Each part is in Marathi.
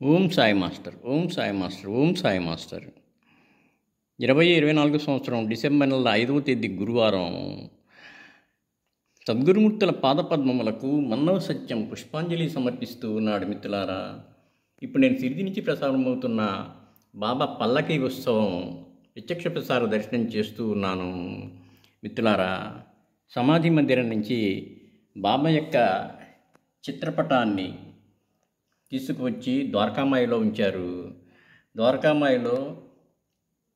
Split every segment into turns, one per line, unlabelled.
Om Sai master, Om Sai master, Om Sai master. 2024 సంవత్సరం డిసెంబర్ నెల 5వ తేదీ గురువారం. సద్గురుమూర్తుల పాదపద్మములకు మన్నవ సత్యం పుష్పాంజలి సమర్పిస్తూ ఉన్నాడు. మిత్రులారా, ఇప్పుడు నేను సిరిది నుంచి ప్రసారమవుతున్న బాబా పల్లకి ఉత్సవం ప్రత్యక్ష ప్రసార దర్శనం చేస్తూ ఉన్నాను. మిత్రులారా, సమాధి మందిరం నుంచి బాబా యొక్క చిత్రపటాన్ని తీసుకువచ్చి ద్వారకామాయిలో ఉంచారు. ద్వారకామాయిలో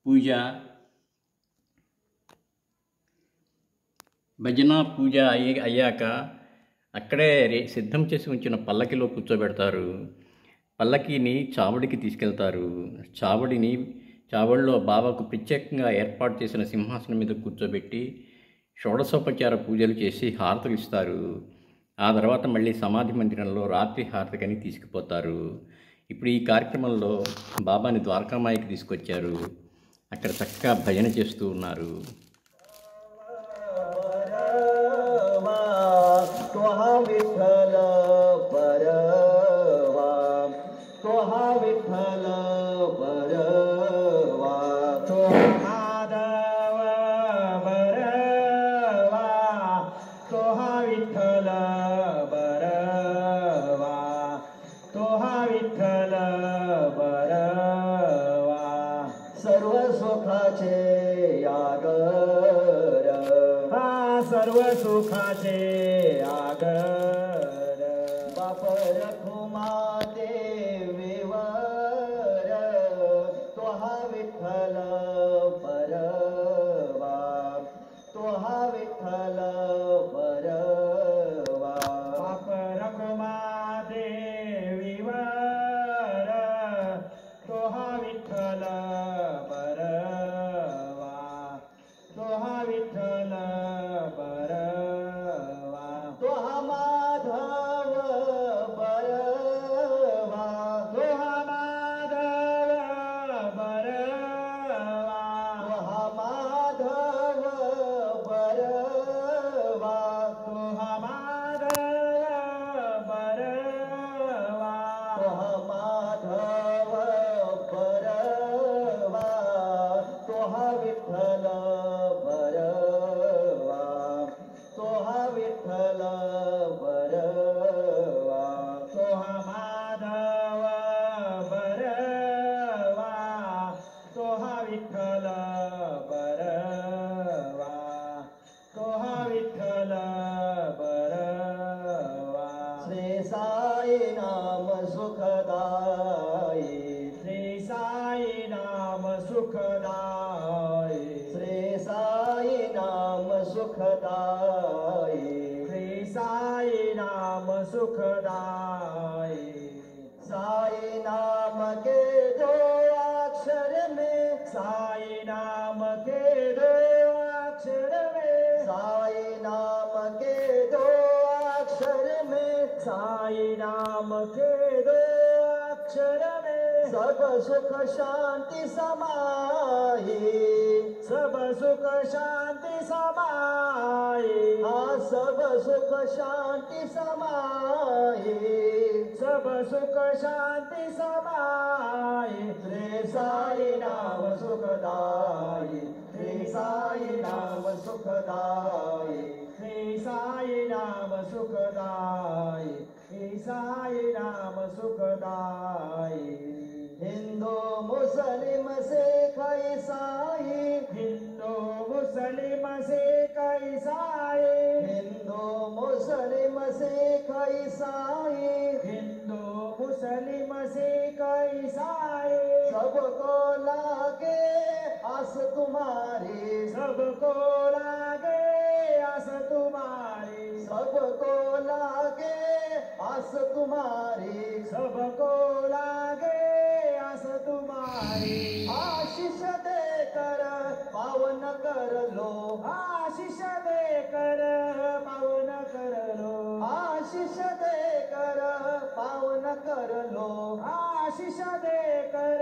పూజ, భజన పూజ అయ్యాక అక్కడే సిద్ధం చేసి ఉంచిన పల్లకిలో కూర్చోబెడతారు. పల్లకిని చావడికి తీసుకెళ్తారు. చావడిలో బాబాకు ప్రత్యేకంగా ఏర్పాటు చేసిన సింహాసనం మీద కూర్చోబెట్టి షోడశోపచార పూజలు చేసి హారతులు ఇస్తారు. ఆ తర్వాత మళ్ళీ సమాధి మందిరంలో రాత్రి హారతికని తీసుకుపోతారు. ఇప్పుడు ఈ కార్యక్రమంలో బాబాని ద్వారకామాయికి తీసుకొచ్చారు. అక్కడ చక్కగా భజన చేస్తూ ఉన్నారు.
सर्व सुखाचे आगर, सर्व सुखाचे आगर, बाप रखुमा देवीवर तो हा विठ्ठल परवा, तो हा विठ्ठल परवा, बाप रखुमा देवीवर तो हा विठ्ठल सुखदाई, श्री साई नाम सुखदाई, श्री साई नाम सुखदाई, श्री साई नाम सुखदाई, साई नाम के दो अक्षर में, साई नाम के दो अक्षर में, साई नाम के दो अक्षर में, साई नाम के दो अक्षर में सब सुख शांति समाई, सब सुख शांति समाई, हाँ सब सुख शांति समाई, सब सुख शांति समाई, श्री साई नाम सुखदाई, श्री साई नाम सुखदाई, श्री साई नाम सुखदाई, श्री साई नाम सुखदाई, हिंदू मुस्लिम सिख ईसाई, हिंदू मुस्लिम सिख ईसाई, हिंदू मुस्लिम सिख ईसाई, हिंदू मुस्लिम सिख ईसाई, सबको लागे आस तुम्हारी, सबको लागे आस तुम्हारी, सबको लागे आस तुम्हारी, सबको लागे आस तुम्हारी, आशीष देकर पावन कर लो, आशीष देकर पावन कर लो, आशीष देकर पावन कर लो, आशीष देकर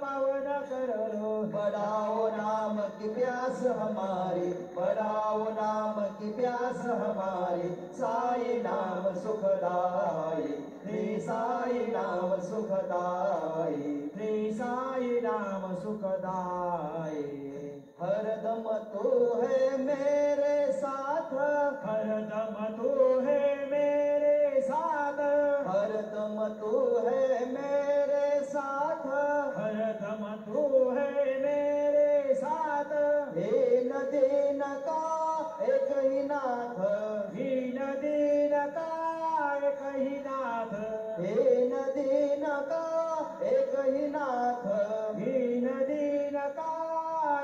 पावन कर लो, बढ़ाओ नाम की प्यास हमारी, बढ़ाओ नाम की प्यास हमारी। साई नाम सुखदाई, श्री साई नाम सुखदाई, श्री साई नाम सुखदाई। हरदम तू है मेरे साथ, हरदम तू है मेरे साथ, हरदम तू है मेरे साथ, हरदम तू है मेरे साथ। दीन दीन का एक ही नाथ, दीन दीन का एक ही नाथ, दीन दीन का एक ही नाथ, दीन दीन का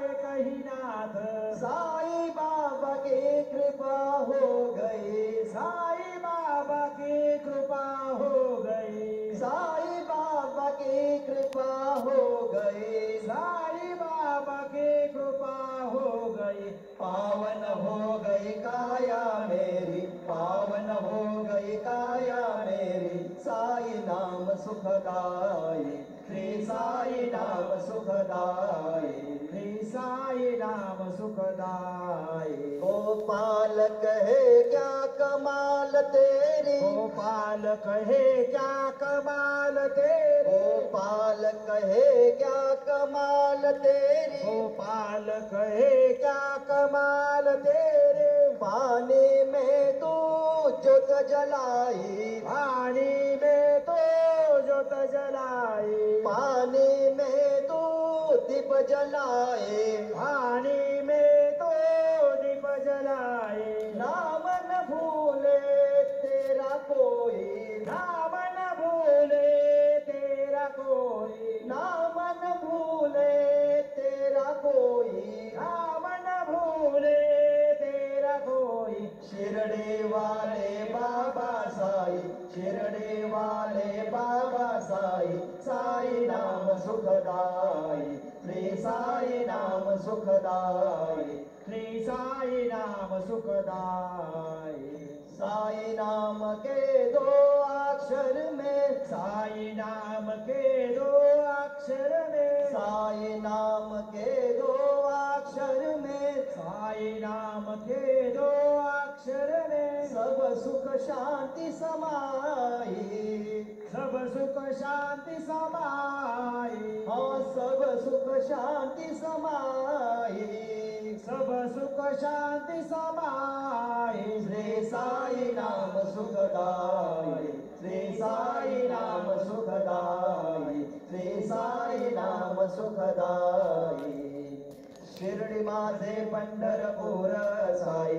एक ही नाथ। साई बाबा की कृपा हो गई, साई बाबा की कृपा हो गई, साई बाबा की कृपा हो गई, साई बाबा की कृपा हो गई। पावन हो गई काया मेरी, पावन हो गई काया मेरी। साई नाम सुखदाई, श्री साई नाम सुखदाई, श्री साई नाम सुखदाई। गोपाल कहे क्या कमाल तेरी, गोपाल कहे क्या कमाल तेरी, गोपाल कहे क्या कमाल तेरी, गोपाल कहे क्या कमाल तेरे। पानी में तू ज्योत जलाई, पानी में तो ज्योत जलाई, पानी में तू दीप जलाए, पानी में तो दीप जलाए। नाम न भूले तेरा कोई, नाम न भूले तेरा कोई, नाम न भूले तेरा कोई, नाम न भूले तेरा कोई। शिरडी वाले बाबा साई, शिरडी वाले बाबा साई। साई नाम सुखदाई, श्री साई नाम सुखदाई, श्री साई नाम सुखदाई। साई नाम के दो अक्षर में, साई नाम के दो अक्षर में, साई नाम के दो अक्षर में, साई नाम के दो अक्षर में। सब सुख शांति समाई, सब सुख शांति समाई, हाँ सब सुख शांति समाई, सब सुख शांति समाई। श्री साई नाम सुखदाई, श्री साई नाम सुखदाई, श्री साई नाम सुखदाई। शिर्डी माझे पंढरपूर साई।